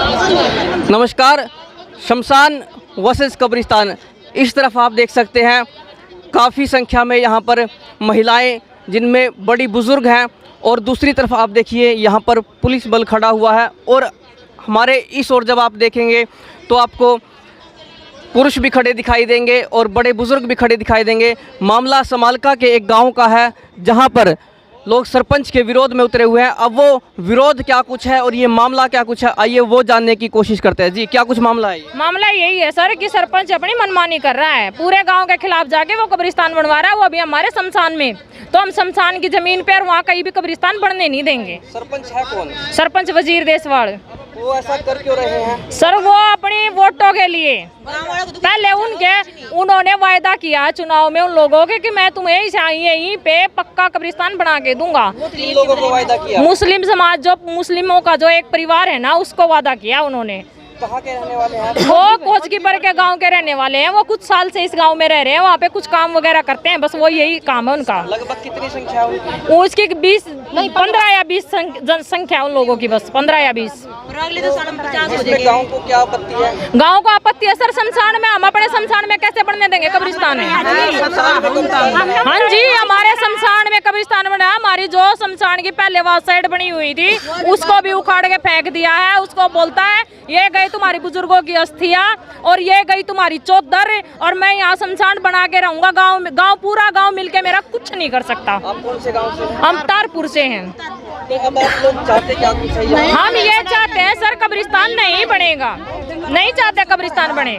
नमस्कार। शमशान वर्सेस कब्रिस्तान, इस तरफ आप देख सकते हैं काफ़ी संख्या में यहाँ पर महिलाएं जिनमें बड़ी बुज़ुर्ग हैं, और दूसरी तरफ आप देखिए यहाँ पर पुलिस बल खड़ा हुआ है। और हमारे इस ओर जब आप देखेंगे तो आपको पुरुष भी खड़े दिखाई देंगे और बड़े बुज़ुर्ग भी खड़े दिखाई देंगे। मामला समालका के एक गांव का है जहां पर लोग सरपंच के विरोध में उतरे हुए हैं। अब वो विरोध क्या कुछ है और ये मामला क्या कुछ है, आइए वो जानने की कोशिश करते हैं। जी, क्या कुछ मामला है? मामला यही है सर कि सरपंच अपनी मनमानी कर रहा है, पूरे गांव के खिलाफ जाके वो कब्रिस्तान बनवा रहा है, वो अभी हमारे शमशान में। तो हम शमशान की जमीन पे और वहाँ कहीं भी कब्रिस्तान बनने नहीं देंगे। सरपंच है कौन? सरपंच वजीर देसवाड़। वो ऐसा कर क्यों रहे हैं? सर वो अपनी वोटों के लिए पहले उन्होंने वायदा किया चुनाव में उन लोगों के कि मैं तुम्हें यहीं पे पक्का कब्रिस्तान बना के दूंगा। किन लोगों को वायदा किया? मुस्लिम समाज, जो मुस्लिमों का जो एक परिवार है ना, उसको वादा किया उन्होंने। कहाँ के रहने वाले हैं? वो कोचकीपर के गांव के रहने वाले हैं। वो कुछ साल से इस गांव में रह रहे हैं, वहाँ पे कुछ काम वगैरह करते हैं, बस वो यही काम है उनका। लगभग कितनी संख्या है उनकी? उसकी 15 या 20 जनसंख्या उन लोगों की, बस 15 या 20। गाँव को क्या आपत्ति है? गाँव को आपत्ति है सर शमशान में। हम अपने शमशान में कैसे बनने देंगे कब्रिस्तान है? हाँ जी, हमारे शमशान में कब्रिस्तान बना। हमारी जो शमशान की पहले वहाँ साइड बनी हुई थी उसको भी उखाड़ के फेंक दिया है। उसको बोलता है ये गई तुम्हारी बुजुर्गों की अस्थियां और ये गई तुम्हारी चौधर, और मैं यहाँ शमशान बना के रहूंगा। गांव पूरा गांव मिलके मेरा कुछ नहीं कर सकता। आप कौन से गांव से हैं? हम तारपुर से हैं। तो अब आप लोग चाहते क्या कुछ है? हम ये चाहते हैं सर कब्रिस्तान नहीं बनेगा, नहीं चाहते कब्रिस्तान बने।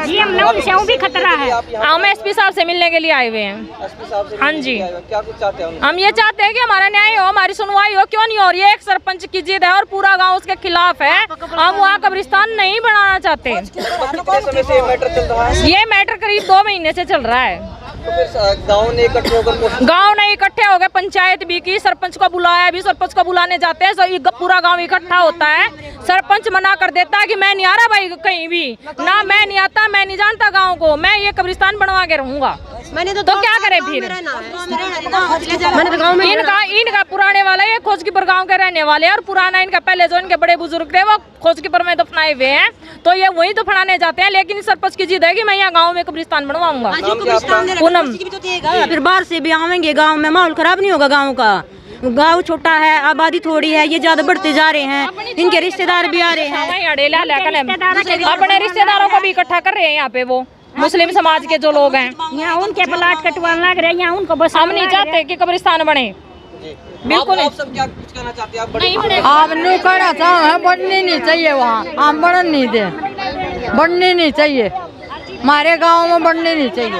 जी हम भी खतरा है। हम एसपी साहब से मिलने के लिए आए हुए हैं। एसपी साहब से? हाँ जी। क्या कुछ चाहते हैं? हम ये चाहते हैं कि हमारा न्याय हो, हमारी सुनवाई हो। क्यों नहीं हो रही है? एक सरपंच की जिद है और पूरा गांव उसके खिलाफ है। हम वहाँ कब्रिस्तान नहीं बनाना चाहते। कितने समय से ये मैटर चल रहा है? ये मैटर करीब 2 महीने से चल रहा है। तो फिर गाँव ने इकट्ठे होकर गांव नहीं इकट्ठे हो गए, पंचायत भी की, सरपंच को बुलाया भी। सरपंच को बुलाने जाते हैं तो पूरा गांव इकट्ठा होता है। सरपंच मना कर देता है कि मैं नहीं आ रहा भाई कहीं भी, ना मैं नहीं आता, मैं नहीं जानता गांव को, मैं ये कब्रिस्तान बनवा के रहूंगा। तो क्या करे फिर? इनका पुराने वाला ये खोजकीपर गांव के रहने वाले, और पुराना इनका पहले जो इनके बड़े बुजुर्ग थे वो खोजकीपर में दफनाए हुए हैं, तो ये वही दफनाने जाते हैं। लेकिन सरपंच की जिद है कि मैं यहाँ गाँव में कब्रिस्तान बनवाऊंगा। पूनम, फिर बाहर से भी आवेंगे, गांव में माहौल खराब नहीं होगा। गांव का गांव छोटा है, आबादी थोड़ी है, ये ज्यादा बढ़ते जा रहे हैं। इनके रिश्तेदार भी आ रहे हैं, अपने रिश्तेदारों को भी इकट्ठा कर रहे हैं यहाँ पे वो मुस्लिम समाज के जो लोग हैं। यहाँ उनके प्लाट कटवाने लग रहे हैं, यहाँ उनको बस। हम नहीं चाहते कि कब्रिस्तान बने, बिल्कुल। आप सब क्या कुछ कहना चाहते हैं? आप आप नहीं कहना चाहो, बननी नहीं चाहिए वहाँ, आप बनने नहीं दे, बननी नहीं चाहिए हमारे गांव में, बनने नहीं चाहिए।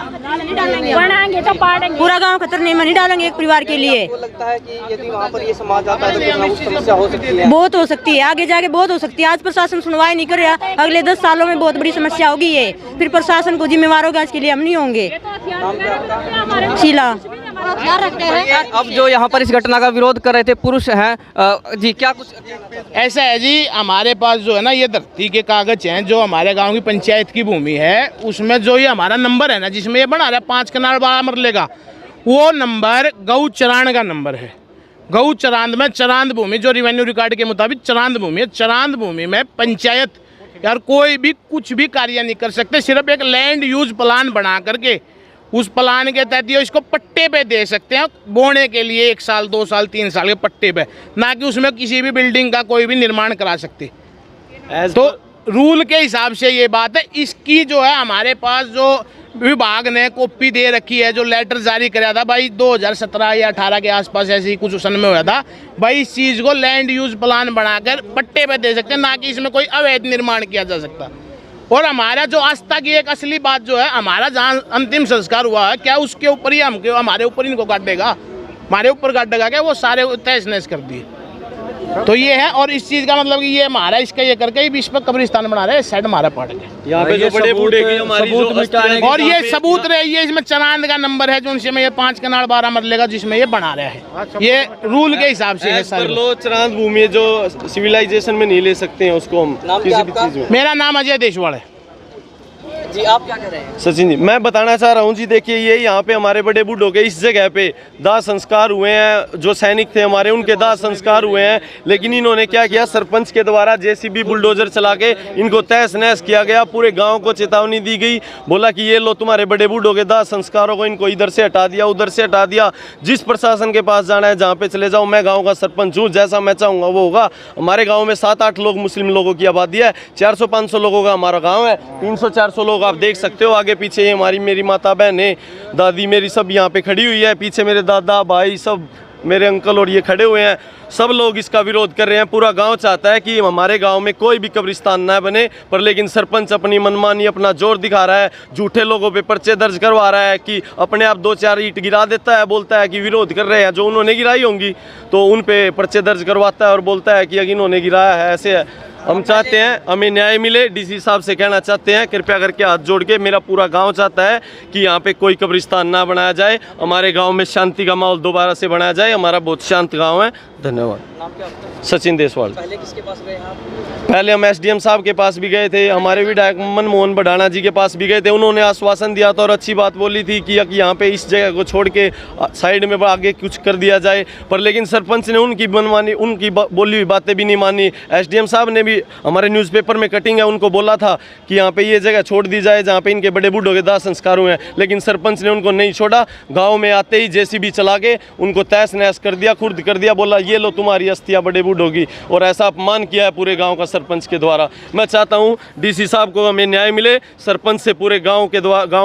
बनाएंगे तो पाड़ेंगे। पूरा गांव खतरने में नहीं डालेंगे एक परिवार के लिए। आपको लगता है कि यदि वहाँ पर ये समाज आता है तो कुछ ना कुछ समस्या हो सकती है? बहुत हो सकती है, आगे जाके बहुत हो सकती है। आज प्रशासन सुनवाई नहीं कर रहा, अगले 10 सालों में बहुत बड़ी समस्या होगी ये। फिर प्रशासन को जिम्मेवार होगा, इसके लिए हम नहीं होंगे। शीला। अब जो यहाँ पर इस घटना का विरोध कर रहे थे पुरुष हैं, जी क्या कुछ? ऐसा है जी, हमारे पास जो है ना ये धरती के कागज हैं, जो हमारे गांव की पंचायत की भूमि है, उसमें जो ये हमारा नंबर है ना, जिसमें ये बना रहा है 5 कनाल 12 मरले का, वो नंबर गऊ चरान का नंबर है। गऊ चरांद में चरांद भूमि, जो रेवेन्यू रिकॉर्ड के मुताबिक चरांद भूमि है, चरांद भूमि में पंचायत यार कोई भी कुछ भी कार्य नहीं कर सकते। सिर्फ एक लैंड यूज प्लान बना करके उस प्लान के तहत ये इसको पट्टे पे दे सकते हैं बोने के लिए, 1 साल 2 साल 3 साल के पट्टे पे, ना कि उसमें किसी भी बिल्डिंग का कोई भी निर्माण करा सकते। तो रूल के हिसाब से ये बात है। इसकी जो है हमारे पास जो विभाग ने कॉपी दे रखी है, जो लेटर जारी कराया था भाई 2017 या 18 के आसपास, ऐसे ही कुछ सन में हुआ था भाई, इस चीज़ को लैंड यूज प्लान बनाकर पट्टे पे दे सकते हैं, ना कि इसमें कोई अवैध निर्माण किया जा सकता। और हमारा जो आस्था की एक असली बात जो है, हमारा जहाँ अंतिम संस्कार हुआ है, क्या उसके ऊपर ही हमारे ऊपर इनको काट देगा? हमारे ऊपर काट देगा क्या? वो सारे तहस नहस कर दिए। तो ये है, और इस चीज़ का मतलब कि ये हमारा इसका ये करके ही बीच पर कब्रिस्तान बना रहे हैं, साइड हमारा पड़ गया। यहाँ पे जो बड़े बूढ़े की हमारी और ये सबूत रहे, ये इसमें चरांद का नंबर है, जो उनसे में ये 5 कनाल 12 मरले का, जिसमें ये बना रहा है, ये रूल के हिसाब से है सर। लो चरांद भूमि जो सिविलाइजेशन में नहीं ले सकते हैं उसको हम किसी भी चीज में। मेरा नाम अजय देशवाल है। जी, आप क्या कह रहे हैं? सचिन जी, मैं बताना चाह रहा हूँ जी, देखिए ये यहाँ पे हमारे बड़े बूढ़ों के इस जगह पे दाह संस्कार हुए हैं। जो सैनिक थे हमारे, उनके दाह संस्कार हुए हैं, लेकिन इन्होंने क्या किया, सरपंच के द्वारा जेसीबी बुलडोजर चला के इनको तहस नहस किया गया। पूरे गाँव को चेतावनी दी गई, बोला कि ये लो तुम्हारे बड़े बूढ़ों के दाह संस्कारों को, इनको इधर से हटा दिया, उधर से हटा दिया। जिस प्रशासन के पास जाना है, जहाँ पे चले जाओ, मैं गाँव का सरपंच हूँ, जैसा मैं चाहूँगा वो होगा। हमारे गाँव में 7-8 लोग मुस्लिम लोगों की आबादी है, 400-500 लोगों का हमारा गाँव है, 300-400 लोग आप देख सकते हो। आगे पीछे ये हमारी मेरी माता बहनें, दादी मेरी सब यहाँ पे खड़ी हुई है, पीछे मेरे दादा भाई सब मेरे अंकल और ये खड़े हुए हैं। सब लोग इसका विरोध कर रहे हैं। पूरा गांव चाहता है कि हमारे गांव में कोई भी कब्रिस्तान ना बने, पर लेकिन सरपंच अपनी मनमानी, अपना जोर दिखा रहा है, झूठे लोगों पे पर्चे दर्ज करवा रहा है कि अपने आप 2-4 ईंट गिरा देता है, बोलता है कि विरोध कर रहे हैं, जो उन्होंने गिराई होंगी तो उन पे पर्चे दर्ज करवाता है और बोलता है कि इन्होंने गिराया है। ऐसे है। हम चाहते हैं हमें न्याय मिले। डीसी साहब से कहना चाहते हैं, कृपया करके हाथ जोड़ के, मेरा पूरा गांव चाहता है कि यहाँ पे कोई कब्रिस्तान ना बनाया जाए, हमारे गांव में शांति का माहौल दोबारा से बनाया जाए। हमारा बहुत शांत गांव है। धन्यवाद। नाम क्या आपका? सचिन देसवाल। पहले किसके पास गए आप? पहले हम एसडीएम साहब के पास भी गए थे, हमारे विधायक मनमोहन बढ़ाना जी के पास भी गए थे। उन्होंने आश्वासन दिया था और अच्छी बात बोली थी कि यहाँ पे इस जगह को छोड़ के साइड में आगे कुछ कर दिया जाए, पर लेकिन सरपंच ने उनकी मनमानी, उनकी बोली हुई बातें भी नहीं मानी। एसडीएम साहब ने भी, हमारे न्यूज़पेपर में कटिंग है, उनको बोला था कि यहाँ पे ये जगह छोड़ दी जाए जहाँ पे इनके बड़े बूढ़ों के दाह संस्कार हुए हैं, लेकिन सरपंच ने उनको नहीं छोड़ा। गाँव में आते ही जेसीबी चला के उनको तहस नहस कर दिया, खुर्द कर दिया, बोला ये लो तुम्हारी अस्थियाँ बड़े बूढ़ों की, और ऐसा अपमान किया है पूरे गाँव का सरपंच के द्वारा। मैं चाहता हूं डीसी साहब को हमें न्याय मिले, सरपंच से पूरे गांव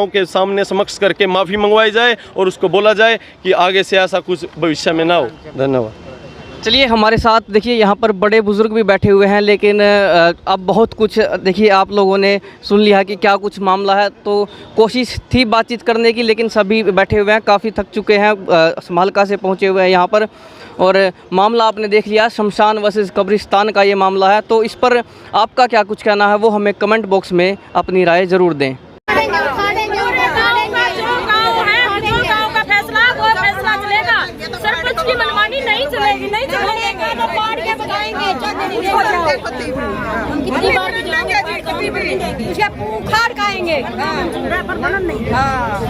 के सामने समक्ष करके माफ़ी मंगवाई जाए और उसको बोला जाए कि आगे से ऐसा कुछ भविष्य में ना हो। धन्यवाद। चलिए, हमारे साथ देखिए यहाँ पर बड़े बुजुर्ग भी बैठे हुए हैं, लेकिन अब बहुत कुछ देखिए आप लोगों ने सुन लिया कि क्या कुछ मामला है। तो कोशिश थी बातचीत करने की, लेकिन सभी बैठे हुए हैं, काफ़ी थक चुके हैं, हल्का से पहुँचे हुए हैं यहाँ पर। और मामला आपने देख लिया, शमशान वर्सेस कब्रिस्तान का ये मामला है। तो इस पर आपका क्या कुछ कहना है, वो हमें कमेंट बॉक्स में अपनी राय ज़रूर दें। सरपंच की मनमानी नहीं चलेगी, नहीं चलेगी। खाड़ खाएंगे। हाँ।